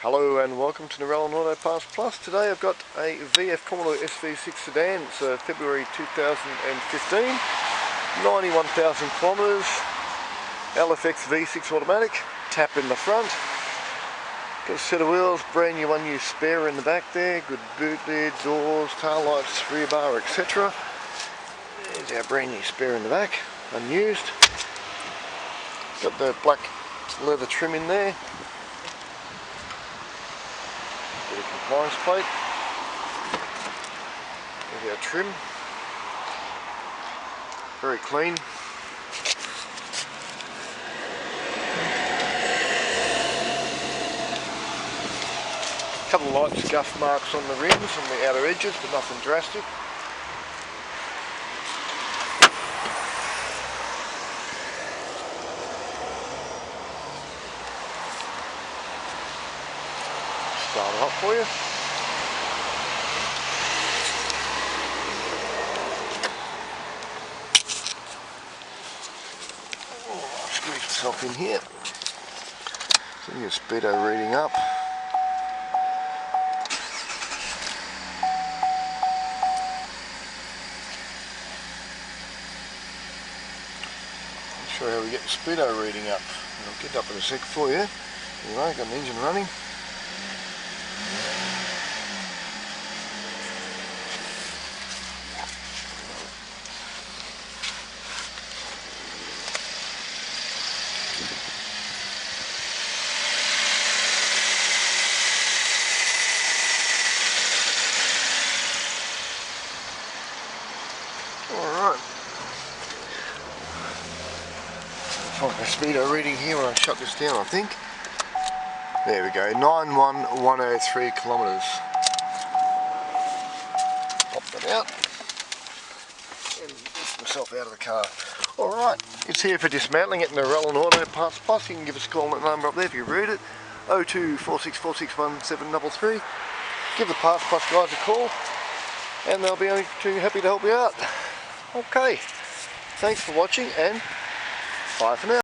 Hello and welcome to Narellan Auto Parts Plus. Today I've got a VF Commodore SV6 sedan. It's a February 2015, 91,000 kilometres, LFX V6 automatic, tap in the front, got a set of wheels, brand new unused spare in the back there, good boot lid, doors, tail lights, rear bar, etc. There's our brand new spare in the back, unused. Got the black leather trim in there. Bit of compliance plate. There's our trim. Very clean. A couple of light scuff marks on the rims and the outer edges, but nothing drastic. Start it up for you. Squeeze myself in here. So your speedo reading up. I'll show you how we get the speedo reading up. I'll get it up in a sec for you. Anyway, got an engine running. Alright, I'll find the speedo reading here when I shut this down, I think. There we go, 91103 kilometres. Pop that out and lift myself out of the car. Alright, it's here for dismantling at Narellan Auto Parts Plus. You can give us a call on that number up there if you read it, 0246461733. Give the Parts Plus guys a call and they'll be only too happy to help you out. Okay, thanks for watching and bye for now.